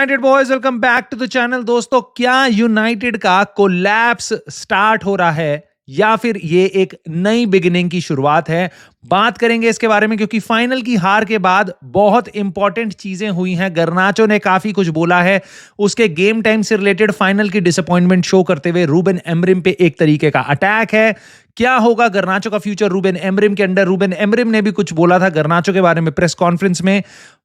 United boys welcome back to the channel. दोस्तों, क्या United का कोलैप्स स्टार्ट हो रहा है या फिर ये एक नई बिगिनिंग की शुरुआत है? बात करेंगे इसके बारे में क्योंकि फाइनल की हार के बाद बहुत इंपॉर्टेंट चीजें हुई हैं। गर्नाचो ने काफी कुछ बोला है। उसके गेम टाइम से रिलेटेड फाइनल की डिसअपॉइंटमेंट शो करते हुए रूबेन एमरिम पे एक तरीके का अटैक है। क्या होगा गर्नाचो का फ्यूचर रूबेन एमरिम के अंडर? रूबेन एमरिम ने भी कुछ बोला था गर्नाचो के बारे में प्रेस कॉन्फ्रेंस में।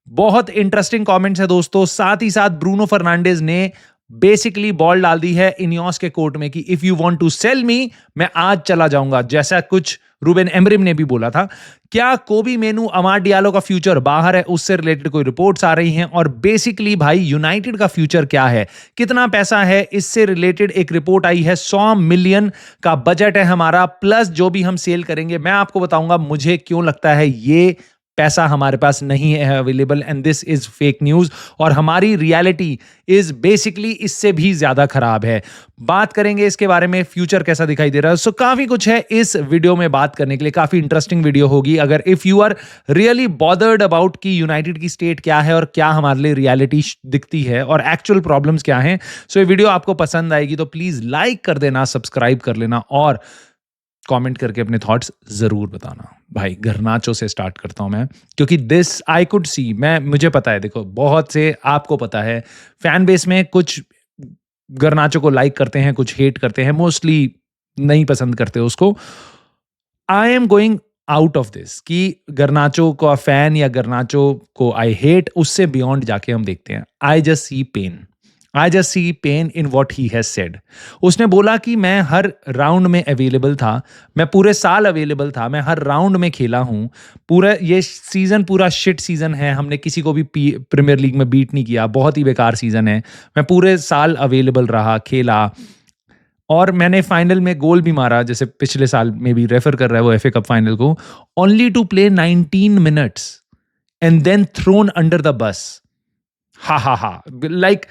बहुत इंटरेस्टिंग कमेंट्स है दोस्तों। साथ ही साथ ब्रूनो फर्नांडिस ने बेसिकली बॉल डाल दी है इनियोस के कोर्ट में कि if you want to sell me, मैं आज चला जाऊंगा, जैसा कुछ रूबेन एमरिम ने भी बोला था। क्या कोबी मेनू, अमाड डियालो का फ्यूचर बाहर है, उससे रिलेटेड कोई रिपोर्ट्स आ रही हैं? और बेसिकली भाई यूनाइटेड का फ्यूचर क्या है, कितना पैसा है, इससे रिलेटेड एक रिपोर्ट आई है। 100 मिलियन का बजट है हमारा, प्लस जो भी हम सेल करेंगे। मैं आपको बताऊंगा मुझे क्यों लगता है ये पैसा हमारे पास नहीं है available, and this is fake news. और हमारी रियलिटी इज बेसिकली इससे भी ज्यादा खराब है। बात करेंगे इसके बारे में, फ्यूचर कैसा दिखाई दे रहा है। सो काफी कुछ है इस वीडियो में बात करने के लिए। काफी इंटरेस्टिंग वीडियो होगी। अगर if you are really bothered about कि यूनाइटेड की स्टेट क्या है और क्या हमारे लिए रियलिटी दिखती है और एक्चुअल प्रॉब्लम्स क्या हैं, सो ये वीडियो आपको पसंद आएगी तो प्लीज लाइक कर देना, सब्सक्राइब कर लेना और कमेंट करके अपने थॉट्स जरूर बताना। भाई गर्नाचो से स्टार्ट करता हूं मैं, क्योंकि दिस आई कुड सी, मुझे पता है, देखो बहुत से आपको पता है फैन बेस में कुछ गर्नाचो को लाइक करते हैं, कुछ हेट करते हैं, मोस्टली नहीं पसंद करते उसको। I am going out of this कि गर्नाचो का फैन या गर्नाचो को आई हेट, उससे बियॉन्ड जाके हम देखते हैं। I just see pain, I just see pain in what he has said. उसने बोला कि मैं हर राउंड में अवेलेबल था, मैं पूरे साल अवेलेबल था, मैं हर राउंड में खेला हूं। पूरा ये सीजन पूरा शिट सीजन है, हमने किसी को भी प्रीमियर लीग में बीट नहीं किया, बहुत ही बेकार सीजन है। मैं पूरे साल अवेलेबल रहा, खेला और मैंने फाइनल में गोल भी मारा, जैसे पिछले साल में भी रेफर कर रहा है वो एफए कप फाइनल को, only to play 19 minutes and then thrown under the bus. Ha ha ha. Like,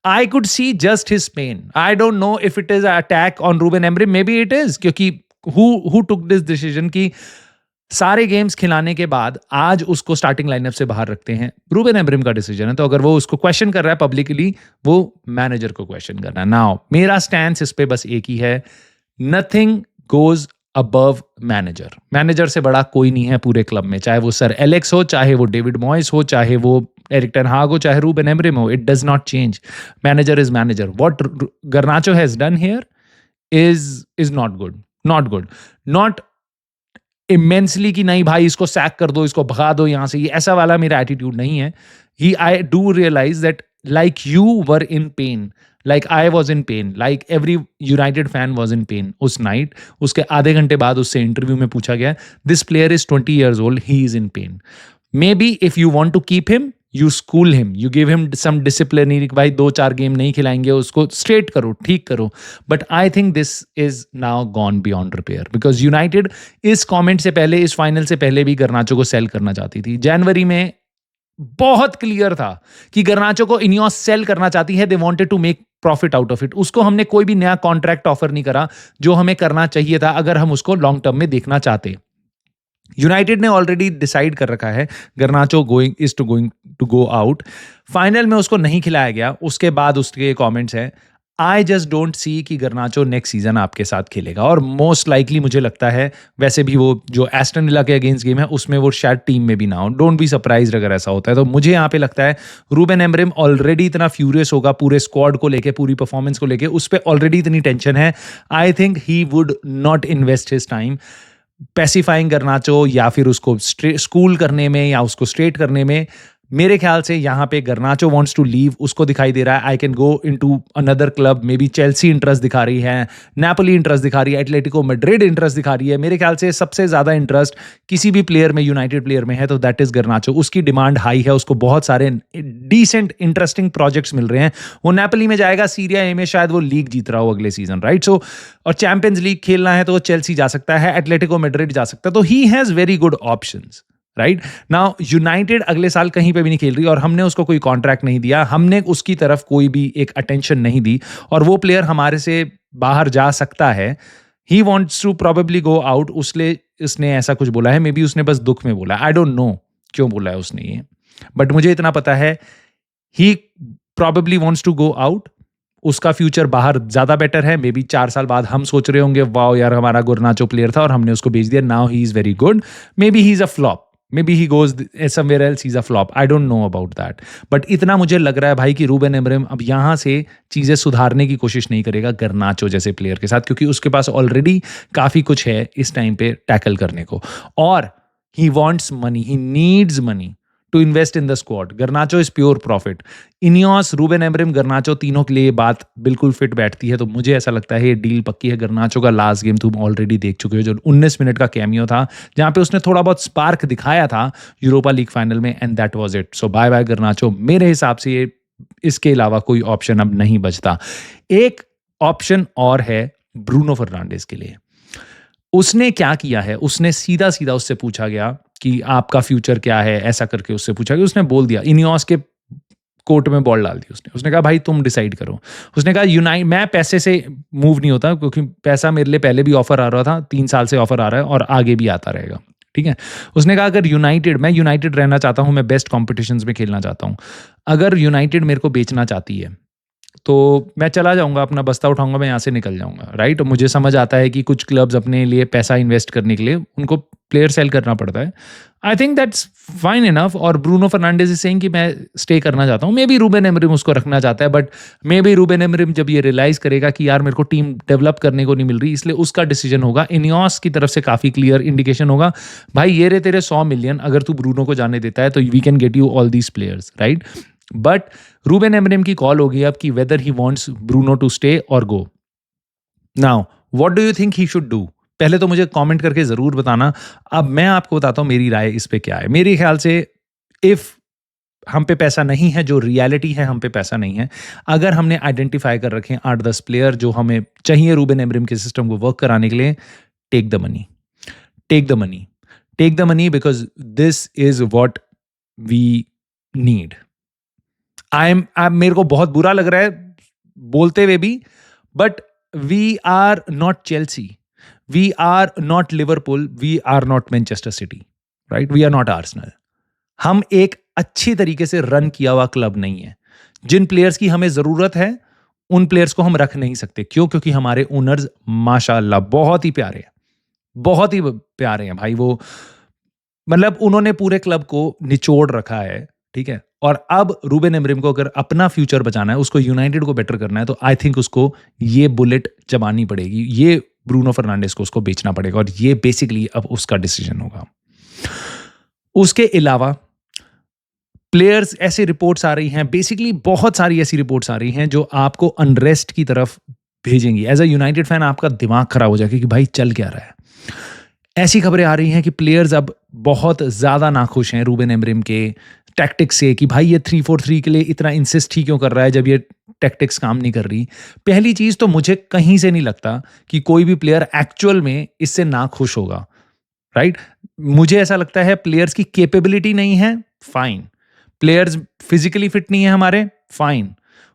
I could see just his pain. I don't know if it is an attack on Ruben Amorim. Maybe it is, क्योंकि who took this decision कि सारे games खिलाने के बाद आज उसको starting lineup से बाहर रखते हैं? रूबेन एमरिम का डिसीजन है। तो अगर वो उसको क्वेश्चन कर रहा है पब्लिकली, वो मैनेजर को क्वेश्चन करना है। नाउ मेरा स्टैंड इस पे बस एक ही है, nothing goes above manager. Manager से बड़ा कोई नहीं है पूरे क्लब में, चाहे वो सर एलेक्स हो, चाहे वो डेविड मॉयस हो, चाहे वो एरिक टेन हाग हो, चाहे रूबेन एमरिम हो। It does not change. Manager is manager. What गर्नाचो has done here is not good, not good, not immensely कि नहीं भाई इसको सैक कर दो, इसको भगा दो यहां से, ये ऐसा वाला मेरा एटीट्यूड नहीं है। I do realise that like you were in pain, like I was in pain, like every United fan was in pain उस नाइट। उसके आधे घंटे बाद उससे इंटरव्यू में पूछा गया, this player is 20 years old, he is in pain. Maybe if you want to keep him, you school him, you give him some disciplinary, भाई 2-4 गेम नहीं खिलाएंगे उसको, स्ट्रेट करो, ठीक करो। But I think this is now gone beyond repair because United इस comment से पहले, इस फाइनल से पहले भी गर्नाचो को सेल करना चाहती थी। जनवरी में बहुत क्लियर था कि गर्नाचो को इनियोस सेल करना चाहती है, they wanted to make profit out of it. उसको हमने कोई भी नया कॉन्ट्रैक्ट ऑफर नहीं करा जो हमें करना चाहिए था अगर हम उसको लॉन्ग टर्म में देखना चाहते। यूनाइटेड ने ऑलरेडी डिसाइड कर रखा है Garnacho going to go out. Final में उसको नहीं खिलाया गया, उसके बाद उसके कमेंट्स हैं, आई जस्ट डोंट सी कि गर्नाचो नेक्स्ट सीजन आपके साथ खेलेगा। और मोस्ट लाइकली मुझे लगता है वैसे भी वो जो एस्टन विला के अगेंस्ट गेम है उसमें वो शायद टीम में भी ना हो। डोंट बी सरप्राइज अगर ऐसा होता है। तो मुझे यहाँ पे लगता है रूबेन एमरिम ऑलरेडी इतना फ्यूरियस होगा पूरे स्क्वाड को लेके, पूरी परफॉर्मेंस को लेके, उस पर ऑलरेडी इतनी टेंशन है। I think he would not invest his time pacifying गर्नाचो या फिर उसको स्कूल करने में या उसको स्ट्रेट करने में। मेरे ख्याल से यहाँ पे गर्नाचो वांट्स टू लीव, उसको दिखाई दे रहा है I can go into another club. May be Chelsea interest दिखा रही है, नेपोली इंटरेस्ट दिखा रही है, एटलेटिको मैड्रिड इंटरेस्ट दिखा रही है। मेरे ख्याल से सबसे ज्यादा इंटरेस्ट किसी भी प्लेयर में, यूनाइटेड प्लेयर में है तो दैट इज गर्नाचो। उसकी डिमांड हाई है, उसको बहुत सारे डिसेंट इंटरेस्टिंग प्रोजेक्ट्स मिल रहे हैं। वो नेपोली में जाएगा, सीरिया ए में शायद वो लीग जीत रहा हो अगले सीजन, राइट? सो और चैंपियंस लीग खेलना है तो वो चेल्सी जा सकता है, एटलेटिको मैड्रिड जा सकता है। तो he has very good options, right? Now United अगले साल कहीं पे भी नहीं खेल रही और हमने उसको कोई कॉन्ट्रैक्ट नहीं दिया, हमने उसकी तरफ कोई भी एक अटेंशन नहीं दी और वो प्लेयर हमारे से बाहर जा सकता है। He wants to probably go out, उसने ऐसा कुछ बोला है। मे बी उसने बस दुख में बोला, आई डोंट नो क्यों बोला है उसने ये, बट मुझे इतना पता है ही probably wants to go out. उसका फ्यूचर बाहर ज्यादा बेटर है. मे बी 4 साल बाद हम सोच रहे होंगे वाओ यार हमारा गुरनाचो प्लेयर था और हमने उसको बेच दिया. Now he is very good. May be he is a flop. Maybe he goes somewhere else, he's a flop. I don't know about that. But इतना मुझे लग रहा है भाई कि रूबेन अमोरिम अब यहाँ से चीज़ें सुधारने की कोशिश नहीं करेगा गर्नाचो जैसे प्लेयर के साथ, क्योंकि उसके पास ऑलरेडी काफ़ी कुछ है इस टाइम पे टैकल करने को. और he wants money, he needs money to invest in the squad. Garnacho is pure profit. Ineos, Ruben Amorim, गर्नाचो तीनों के लिए ये बात बिल्कुल फिट बैठती है. तो मुझे ऐसा लगता है ये डील पक्की है. गर्नाचो का लास्ट गेम तुम ऑलरेडी देख चुके हो जो 19 मिनट का कैमियो था जहां पे उसने थोड़ा बहुत स्पार्क दिखाया था यूरोपा लीग फाइनल में, and that was it. So bye bye Garnacho. मेरे हिसाब से ये इसके अलावा कोई ऑप्शन अब नहीं बचता. एक ऑप्शन और है ब्रूनो फर्नांडिस के लिए. उसने क्या किया है, उसने सीधा सीधा उससे पूछा गया कि आपका फ्यूचर क्या है, ऐसा करके उससे पूछा गया. उसने बोल दिया, इनियोस के कोर्ट में बॉल डाल दी उसने कहा भाई तुम डिसाइड करो. उसने कहा मैं पैसे से मूव नहीं होता, क्योंकि पैसा मेरे लिए पहले भी ऑफर आ रहा था, 3 साल से ऑफर आ रहा है और आगे भी आता रहेगा. ठीक है. उसने कहा अगर मैं यूनाइटेड रहना चाहता हूं, मैं बेस्ट कॉम्पिटिशन्स में खेलना चाहता हूं. अगर यूनाइटेड मेरे को बेचना चाहती है तो मैं चला जाऊंगा, अपना बस्ता उठाऊंगा, मैं यहाँ से निकल जाऊंगा. राइट. मुझे समझ आता है कि कुछ क्लब्स अपने लिए पैसा इन्वेस्ट करने के लिए उनको प्लेयर सेल करना पड़ता है. I think that's fine enough. और ब्रूनो फर्नांडिस इज सेइंग कि मैं स्टे करना चाहता हूँ. मे बी रूबेन अमोरिम उसको रखना चाहता है, but may be Ruben Amorim जब ये रियलाइज करेगा कि यार मेरे को टीम डेवलप करने को नहीं मिल रही, इसलिए उसका डिसीजन होगा. इनियोस की तरफ से काफी क्लियर इंडिकेशन होगा, भाई ये रे तेरे 100 मिलियन, अगर तू ब्रूनो को जाने देता है तो we can get you all these players. Right. But Ruben Amorim की कॉल होगी अब कि whether he wants Bruno to stay और go. Now what do you think he should do? पहले तो मुझे कमेंट करके जरूर बताना. अब मैं आपको बताता हूं मेरी राय इस पे क्या है. मेरे ख्याल से इफ हम पे पैसा नहीं है, जो रियलिटी है हम पे पैसा नहीं है, अगर हमने आइडेंटिफाई कर रखे 8-10 प्लेयर जो हमें चाहिए रूबेन अमोरिम के सिस्टम को वर्क कराने के लिए, take the money. Take the money. Take the money because this is what we need. मेरे को बहुत बुरा लग रहा है बोलते हुए भी, but we are not Chelsea, we are not Liverpool, we are not Manchester City. Right. We are not Arsenal. हम एक अच्छी तरीके से रन किया हुआ क्लब नहीं है. जिन प्लेयर्स की हमें जरूरत है उन प्लेयर्स को हम रख नहीं सकते. क्यों? क्योंकि हमारे ओनर्स माशाल्लाह बहुत ही प्यारे हैं, बहुत ही प्यारे हैं भाई. वो मतलब उन्होंने पूरे क्लब को निचोड़ रखा है. ठीक है. और अब रूबेन अमोरिम को अगर अपना फ्यूचर बचाना है, उसको यूनाइटेड को बेटर करना है, तो आई थिंक उसको ये बुलेट चबानी पड़ेगी. ये ब्रूनो फर्नांडिस को उसको बेचना पड़ेगा और ये बेसिकली अब उसका डिसीजन होगा. उसके अलावा प्लेयर्स, ऐसे रिपोर्ट्स आ रही हैं, बेसिकली बहुत सारी ऐसी रिपोर्ट्स आ रही हैं जो आपको अनरेस्ट की तरफ भेजेंगी. एज अ यूनाइटेड फैन आपका दिमाग खराब हो जाएगा कि भाई चल क्या रहा है. ऐसी खबरें आ रही हैं कि प्लेयर्स अब बहुत ज्यादा नाखुश हैं रूबेन अमोरिम के टैक्टिक्स से, कि भाई ये 3-4-3 के लिए इतना इंसिस्ट ही क्यों कर रहा है जब ये टैक्टिक्स काम नहीं कर रही. पहली चीज तो मुझे कहीं से नहीं लगता कि कोई भी प्लेयर एक्चुअल में इससे नाखुश होगा. राइट. मुझे ऐसा लगता है प्लेयर्स की कैपेबिलिटी नहीं है, फाइन. प्लेयर्स फिजिकली फिट नहीं है हमारे, फाइन.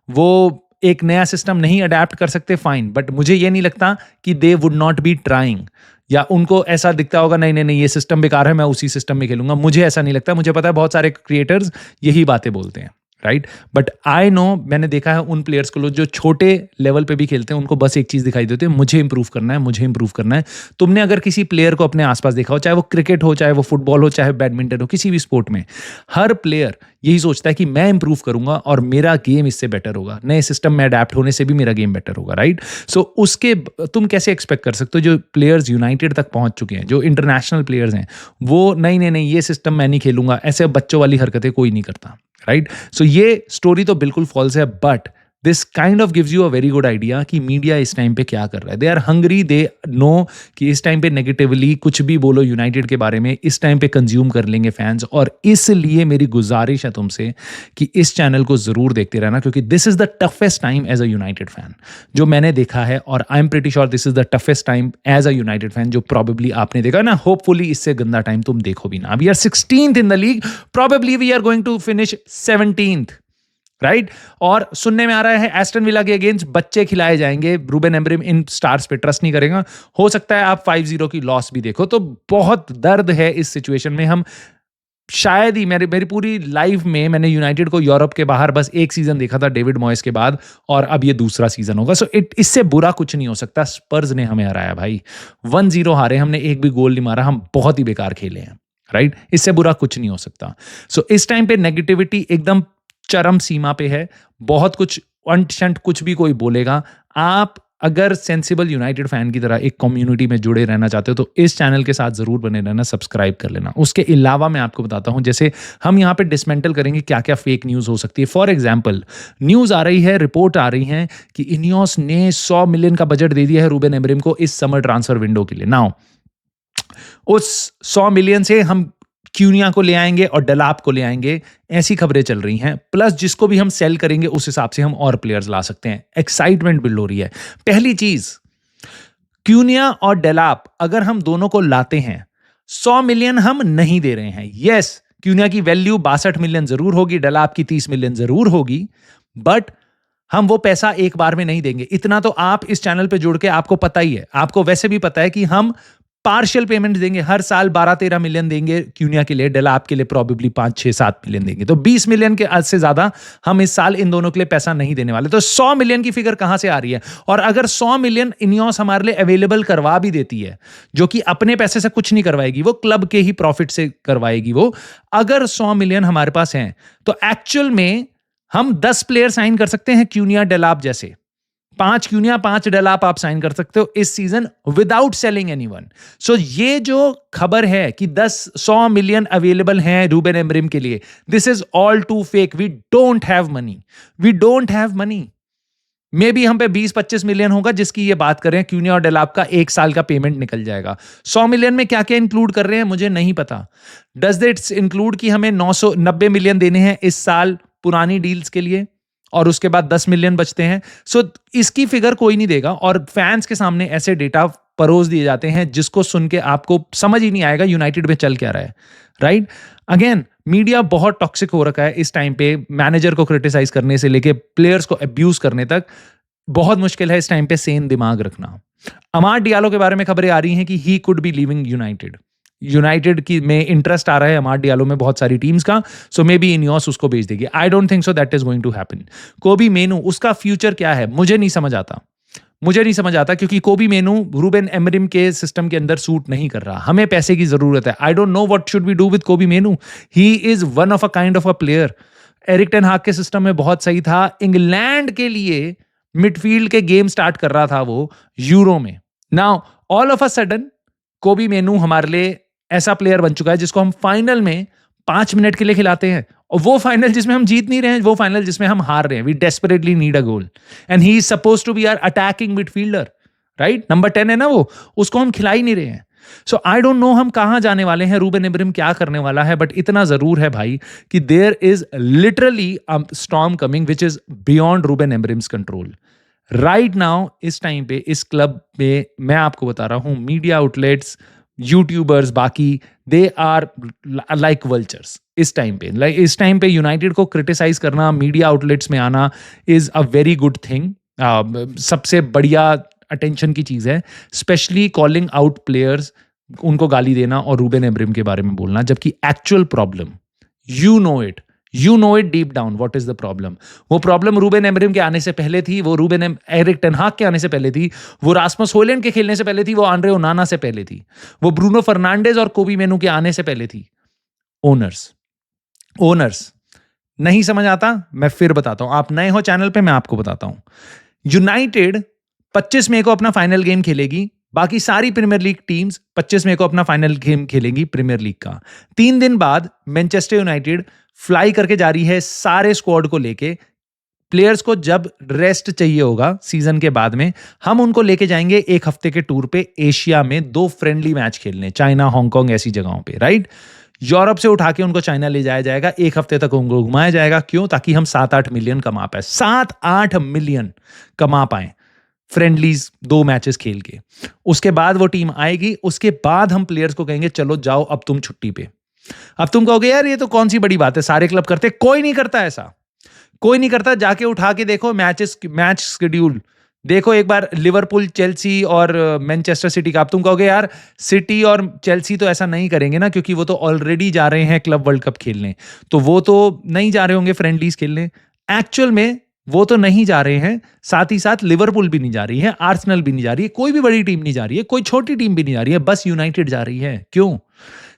वो एक नया सिस्टम नहीं अडेप्ट कर सकते, फाइन. बट मुझे ये नहीं लगता कि they would not be trying, या उनको ऐसा दिखता होगा नहीं नहीं नहीं ये सिस्टम बेकार है, मैं उसी सिस्टम में खेलूंगा. मुझे ऐसा नहीं लगता. मुझे पता है बहुत सारे क्रिएटर्स यही बातें बोलते हैं. राइट. बट आई नो, मैंने देखा है उन प्लेयर्स को जो छोटे लेवल पे भी खेलते हैं, उनको बस एक चीज दिखाई देती है, मुझे इंप्रूव करना है, मुझे इंप्रूव करना है. तुमने अगर किसी प्लेयर को अपने आसपास देखा हो, चाहे वो क्रिकेट हो, चाहे वो फुटबॉल हो, चाहे बैडमिंटन हो, किसी भी स्पोर्ट में हर प्लेयर यही सोचता है कि मैं इंप्रूव करूंगा और मेरा गेम इससे बेटर होगा, नए सिस्टम में अडेप्ट होने से भी मेरा गेम बेटर होगा. राइट. सो उसके तुम कैसे एक्सपेक्ट कर सकते हो जो प्लेयर्स यूनाइटेड तक पहुंच चुके हैं, जो इंटरनेशनल प्लेयर्स हैं, वो नहीं नहीं नहीं ये सिस्टम मैं नहीं खेलूंगा, ऐसे बच्चों वाली हरकतें कोई नहीं करता. राइट. सो ये स्टोरी तो बिल्कुल फॉल्स है, but this kind of gives you a very good idea कि मीडिया इस टाइम पे क्या कर रहा है. They are hungry, they know कि इस टाइम पे नेगेटिवली कुछ भी बोलो यूनाइटेड के बारे में, इस टाइम पे कंज्यूम कर लेंगे फैंस. और इसलिए मेरी गुजारिश है तुमसे कि इस चैनल को जरूर देखते रहना, क्योंकि this is the toughest time as a United fan जो मैंने देखा है. और I am pretty sure this is the toughest time as a United fan जो प्रॉबेबली आपने देखा ना. होपफुली इससे गंदा टाइम तुम देखो भी ना. We are 16th in the league, probably we are going to finish 17th. Right. और सुनने में आ रहा है एस्टन विला के अगेंस्ट बच्चे खिलाए जाएंगे. रूबेन अमोरिम इन स्टार्स पे ट्रस्ट नहीं करेगा. हो सकता है आप 5-0 की लॉस भी देखो. तो बहुत दर्द है इस सिचुएशन में. हम शायद ही मेरी पूरी लाइफ में मैंने यूनाइटेड को यूरोप के बाहर बस एक सीजन देखा था डेविड मॉयस के बाद, और अब ये दूसरा सीजन होगा। सो इससे बुरा कुछ नहीं हो सकता। स्पर्स ने हमें हराया भाई, 1-0 हारे, हमने एक भी गोल नहीं मारा, हम बहुत ही बेकार खेले हैं, राइट? इससे बुरा कुछ नहीं हो सकता। सो इस टाइम पे नेगेटिविटी एकदम चरम सीमा पे है। बहुत कुछ अंट शंट कुछ भी कोई बोलेगा, आप अगर सेंसिबल यूनाइटेड फैन की तरह एक कम्युनिटी में जुड़े रहना चाहते हो तो इस चैनल के साथ जरूर बने रहना, सब्सक्राइब कर लेना। उसके अलावा मैं आपको बताता हूं, जैसे हम यहाँ पे डिसमेंटल करेंगे क्या क्या फेक न्यूज हो सकती है। फॉर एग्जाम्पल, न्यूज आ रही है, रिपोर्ट आ रही है कि इनियोस ने 100 मिलियन का बजट दे दिया है रूबेन एमरिम को इस समर ट्रांसफर विंडो के लिए। नाउ उस 100 मिलियन से हम क्यूनिया को ले आएंगे और डेलाप को ले आएंगे, ऐसी खबरें चल रही हैं। प्लस जिसको भी हम सेल करेंगे उस हिसाब से हम और प्लेयर्स ला सकते हैं। एक्साइटमेंट बिल्ड हो रही है। पहली चीज, क्यूनिया और डेलाप अगर हम दोनों को लाते हैं, 100 मिलियन हम नहीं दे रहे हैं। यस, क्यूनिया की वैल्यू 62 मिलियन जरूर होगी, डेलाप की 30 मिलियन जरूर होगी, बट हम वो पैसा एक बार में नहीं देंगे। इतना तो आप इस चैनल पे जुड़ के आपको पता ही है, आपको वैसे भी पता है कि हम पार्शियल पेमेंट देंगे। हर साल 12-13 मिलियन देंगे क्यूनिया के लिए, डेलाप के लिए प्रॉबेबली 5-6-7 मिलियन देंगे। तो 20 मिलियन के से ज्यादा हम इस साल इन दोनों के लिए पैसा नहीं देने वाले। तो 100 मिलियन की फिगर कहां से आ रही है? और अगर 100 मिलियन इनियोस हमारे लिए अवेलेबल करवा भी देती है, जो कि अपने पैसे से कुछ नहीं करवाएगी, वो क्लब के ही प्रॉफिट से करवाएगी वो। अगर 100 मिलियन हमारे पास है तो एक्चुअल में हम 10 प्लेयर साइन कर सकते हैं क्यूनिया डेलाप जैसे। 5 क्यूनिया 5 डेलाप आप साइन कर सकते हो इस season without selling anyone. So ये जो खबर है कि 100 मिलियन अवेलेबल हैं रूबेन एमरिम के लिए, this is all too fake. We don't have money, we don't have money. Maybe हम पे 20-25 मिलियन होगा जिसकी ये बात कर रहे हैं, क्यूनिया और डेलाप का 1 साल का पेमेंट निकल जाएगा। 100 मिलियन में क्या क्या इंक्लूड कर रहे हैं मुझे नहीं पता। डज दिट इंक्लूड कि हमें 990 मिलियन देने हैं इस साल पुरानी डील्स के लिए और उसके बाद 10 मिलियन बचते हैं? सो इसकी फिगर कोई नहीं देगा, और फैंस के सामने ऐसे डेटा परोस दिए जाते हैं जिसको सुन के आपको समझ ही नहीं आएगा यूनाइटेड में चल क्या रहा है, राइट? अगेन, मीडिया बहुत टॉक्सिक हो रखा है इस टाइम पे। मैनेजर को क्रिटिसाइज करने से लेके प्लेयर्स को अब्यूज करने तक बहुत मुश्किल है इस टाइम पे सेन दिमाग रखना। अमाद डियालो के बारे में खबरें आ रही हैं कि he could be leaving United की में इंटरेस्ट आ रहा है अमाद डियालो में बहुत सारी टीम्स का। सो मे बी इनियोस उसको भेज देगी। I don't think so that is going to happen. Kobbie Mainoo, उसका फ्यूचर क्या है मुझे नहीं समझ आता, क्योंकि कोबी मेनू रूबेन एमरिम के सिस्टम के अंदर सूट नहीं कर रहा। हमें पैसे की जरूरत है। I don't know what should we do with Kobbie Mainoo. He is one of a kind of a player. Erik Ten Hag के सिस्टम में बहुत सही था। इंग्लैंड के लिए मिडफील्ड के गेम स्टार्ट कर रहा था वो यूरो में। Now all of a sudden कोबी मेनू हमारे लिए ऐसा प्लेयर बन चुका है जिसको हम फाइनल में 5 मिनट के लिए खिलाते हैं, और वो फाइनल जिसमें हम जीत नहीं रहे हैं, वो फाइनल जिसमें हम हार रहे हैं। We desperately need a goal and he is supposed to be our attacking midfielder, right? Number 10 है ना वो, उसको हम खिला ही नहीं रहे हैं। सो आई डोंट नो हम कहां जाने वाले हैं, रूबेन एमरिम क्या करने वाला है, बट इतना जरूर है भाई कि there is literally a storm coming which is beyond Ruben Amorim's control. Right now इस टाइम पे इस क्लब में मैं आपको बता रहा हूं, मीडिया आउटलेट्स, यूट्यूबर्स, बाकी दे आर लाइक वल्चर्स इस टाइम पे यूनाइटेड को क्रिटिसाइज करना, मीडिया आउटलेट्स में आना is a very good thing. सबसे बढ़िया अटेंशन की चीज है, स्पेशली कॉलिंग आउट प्लेयर्स, उनको गाली देना और रूबेन एमरिम के बारे में बोलना, जबकि actual problem you know it deep down what is the problem. वो प्रॉब्लम रूबेन एमरिम के आने से पहले थी, वो एरिक टेन हाग के आने से पहले थी, वो रास्मस होयलैंड के खेलने से पहले थी, वो आंद्रे ओनाना से पहले थी, वो ब्रूनो फर्नांडेज और कोबी मेनू के आने से पहले थी। ओनर्स नहीं समझ आता, मैं फिर बताता हूं। आप नए हो चैनल पे, मैं आपको बताता हूं। यूनाइटेड 25 मई को अपना फाइनल गेम खेलेगी, बाकी सारी प्रीमियर लीग टीम्स 25 मई को अपना फाइनल गेम खेलेंगी प्रीमियर लीग का। 3 दिन बाद मैनचेस्टर यूनाइटेड फ्लाई करके जा रही है सारे स्क्वाड को लेके। प्लेयर्स को जब रेस्ट चाहिए होगा सीजन के बाद में, हम उनको लेके जाएंगे एक हफ्ते के टूर पे एशिया में 2 फ्रेंडली मैच खेलने, चाइना, हांगकांग ऐसी जगहों पे, राइट? यूरोप से उठा के उनको चाइना ले जाया जाएगा, एक हफ्ते तक उनको घुमाया जाएगा। क्यों? ताकि हम 7-8 मिलियन कमा पाए, 7-8 मिलियन कमा पाए फ्रेंडलीज 2 मैचेस खेल के। उसके बाद वो टीम आएगी, उसके बाद हम प्लेयर्स को कहेंगे चलो जाओ अब तुम छुट्टी पे। अब तुम कहोगे यार ये तो कौन सी बड़ी बात है, सारे क्लब करते। कोई नहीं करता ऐसा, कोई नहीं करता। जाके उठा के देखो मैच शेड्यूल, देखो एक बार लिवरपूल, चेल्सी और मैनचेस्टर सिटी का, अब तुम कहोगे यार सिटी और चेल्सी तो ऐसा नहीं करेंगे ना क्योंकि वो तो ऑलरेडी जा रहे हैं क्लब वर्ल्ड कप खेलने, तो वो तो नहीं जा रहे होंगे फ्रेंडलीज खेलने। एक्चुअल में वो तो नहीं जा रहे हैं, साथ ही साथ लिवरपूल भी नहीं जा रही है, आर्सेनल भी नहीं जा रही है, कोई भी बड़ी टीम नहीं जा रही है, कोई छोटी टीम भी नहीं जा रही है, बस यूनाइटेड जा रही है। क्यों?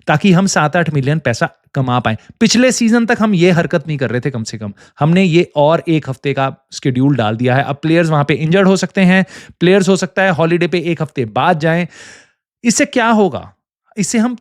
ताकि हम 7-8 मिलियन पैसा कमा पाए। पिछले सीजन तक हम ये हरकत नहीं कर रहे थे, कम से कम हमने ये और एक हफ्ते का शेड्यूल डाल दिया है। अब प्लेयर्स वहां पे इंजर्ड हो सकते हैं, प्लेयर्स हो सकता है हॉलीडे पे एक हफ्ते बाद जाएं। इससे क्या होगा? इससे हम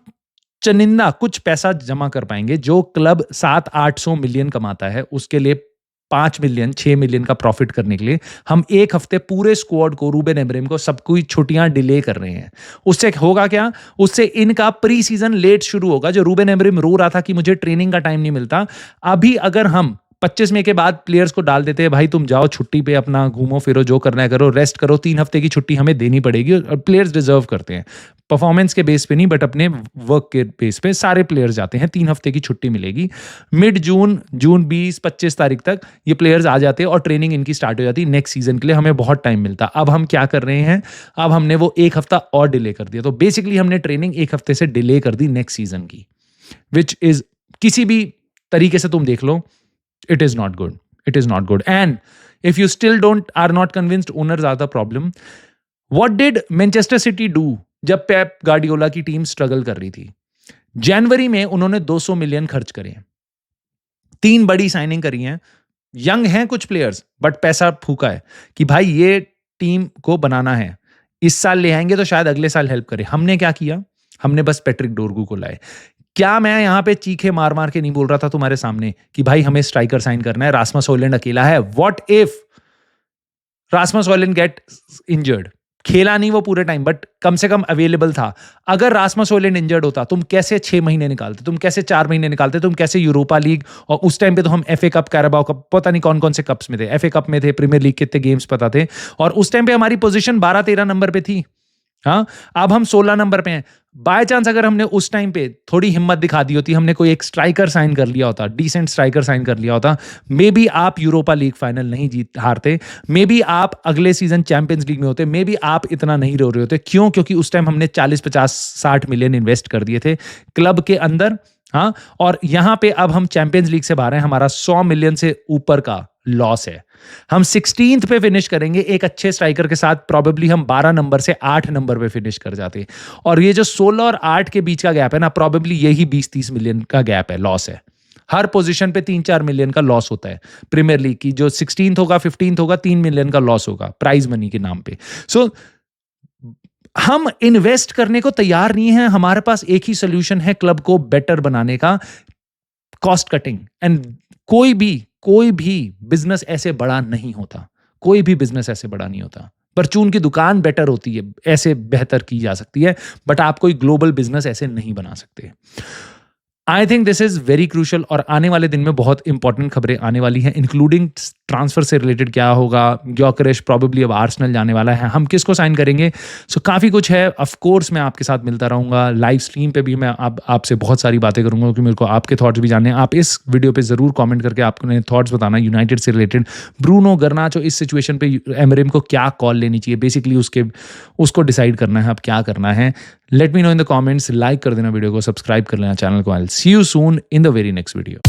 चनिंदा कुछ पैसा जमा कर पाएंगे। जो क्लब 700-800 मिलियन कमाता है उसके लिए 5 मिलियन 6 मिलियन का प्रॉफिट करने के लिए हम एक हफ्ते पूरे स्क्वाड को, रूबेन एमोरिम को, सब कोई छुट्टियां डिले कर रहे हैं। उससे होगा क्या? उससे इनका प्री सीजन लेट शुरू होगा। जो रूबेन एमोरिम रो रहा था कि मुझे ट्रेनिंग का टाइम नहीं मिलता, अभी अगर हम 25 मई के बाद प्लेयर्स को डाल देते हैं, भाई तुम जाओ छुट्टी पे, अपना घूमो फिरो, जो करना है करो, रेस्ट करो, 3 हफ्ते की छुट्टी हमें देनी पड़ेगी और प्लेयर्स डिजर्व करते हैं। परफॉर्मेंस के बेस पे नहीं बट अपने वर्क के बेस पे सारे प्लेयर्स जाते हैं, 3 हफ्ते की छुट्टी मिलेगी। मिड जून 20-25 तारीख तक ये प्लेयर्स आ जाते हैं और ट्रेनिंग इनकी स्टार्ट हो जाती है नेक्स्ट सीजन के लिए। हमें बहुत टाइम मिलता। अब हम क्या कर रहे हैं? अब हमने वो एक हफ्ता और डिले कर दिया, तो बेसिकली हमने ट्रेनिंग एक हफ्ते से डिले कर दी नेक्स्ट सीजन की, विच इज किसी भी तरीके से तुम देख लो, it is not good. It is not good. And if you still are not convinced, owners are the problem. What did Manchester City do जब पेप गार्डियोला की टीम स्ट्रगल कर रही थी? जनवरी में उन्होंने 200 मिलियन खर्च करे, 3 बड़ी साइनिंग करी हैं, यंग हैं कुछ प्लेयर्स बट पैसा फूका है कि भाई ये टीम को बनाना है, इस साल ले आएंगे तो शायद अगले साल हेल्प करे। हमने क्या किया? हमने बस पैट्रिक डोरगू को लाए। क्या मैं यहां पे चीखे मार मार के नहीं बोल रहा था तुम्हारे सामने कि भाई हमें स्ट्राइकर साइन करना है, रास्मस हॉयलैंड अकेला है? What if Rasmus Højlund get injured? खेला नहीं वो पूरे टाइम बट कम से कम अवेलेबल था। अगर रास्मस हॉयलैंड इंजर्ड होता, तुम कैसे 6 महीने निकालते, तुम कैसे 4 महीने निकालते, तुम कैसे यूरोपा लीग, और उस टाइम पे तो हम एफए कप, कैराबाओ कप, पता नहीं कौन कौन से कप्स में थे, एफए कप में थे, प्रीमियर लीग कितने गेम्स पता थे, और उस टाइम पे हमारी पोजीशन 12-13 नंबर पे थी। हाँ, अब हम 16 नंबर पे हैं। बाय चांस अगर हमने उस टाइम पे थोड़ी हिम्मत दिखा दी होती, हमने कोई एक स्ट्राइकर साइन कर लिया होता, डिसेंट स्ट्राइकर साइन कर लिया होता, मे बी आप यूरोपा लीग फाइनल नहीं हारते, मे बी आप अगले सीजन चैंपियंस लीग में होते, मे बी आप इतना नहीं रो रहे होते। क्यों? क्योंकि उस टाइम हमने 40-50-60 मिलियन इन्वेस्ट कर दिए थे क्लब के अंदर। हाँ, और यहां पे अब हम चैंपियंस लीग से बाहर हैं, हमारा 100 मिलियन से ऊपर का लॉस है। हम 16th पे फिनिश करेंगे एक अच्छे स्ट्राइकर के साथ, प्रॉबेबली हम 12 नंबर से 8 नंबर पे फिनिश कर जाते। और ये जो 16 और 8 के बीच का गैप है ना, प्रॉबेबली यही 20-30 मिलियन का गैप है, लॉस है। हर पोजीशन पे 3-4 मिलियन का लॉस होता है प्रीमियर लीग की। जो 16th होगा, 15th होगा, 3 मिलियन का लॉस होगा प्राइज मनी के नाम पे। सो हम इन्वेस्ट करने को तैयार नहीं है। हमारे पास एक ही सोल्यूशन है क्लब को बेटर बनाने का, कॉस्ट कटिंग। एंड कोई भी बिजनेस ऐसे बड़ा नहीं होता, कोई भी बिजनेस ऐसे बड़ा नहीं होता। परचून की दुकान बेटर होती है, ऐसे बेहतर की जा सकती है, बट आप कोई ग्लोबल बिजनेस ऐसे नहीं बना सकते। I think this is very crucial, और आने वाले दिन में बहुत इंपॉर्टेंट खबरें आने वाली हैं, इंक्लूडिंग ट्रांसफर से रिलेटेड क्या होगा। ग्योकरेश प्रॉबेबली अब आर्सेनल जाने वाला है, हम किसको साइन करेंगे। सो काफ़ी कुछ है। ऑफ कोर्स मैं आपके साथ मिलता रहूँगा, लाइव स्ट्रीम पे भी मैं आपसे बहुत सारी बातें करूँगा, क्योंकि मेरे को आपके थॉट्स भी जानने हैं। आप इस वीडियो पे ज़रूर कमेंट करके आपने थॉट्स बताना यूनाइटेड से रिलेटेड। ब्रूनो गर्नाचो इस सिचुएशन पे एमोरिम को क्या कॉल लेनी चाहिए, बेसिकली उसको डिसाइड करना है अब क्या करना है। Let me know in the comments, like कर देना वीडियो को, सब्सक्राइब कर लेना चैनल को। I will see you soon in the very next video.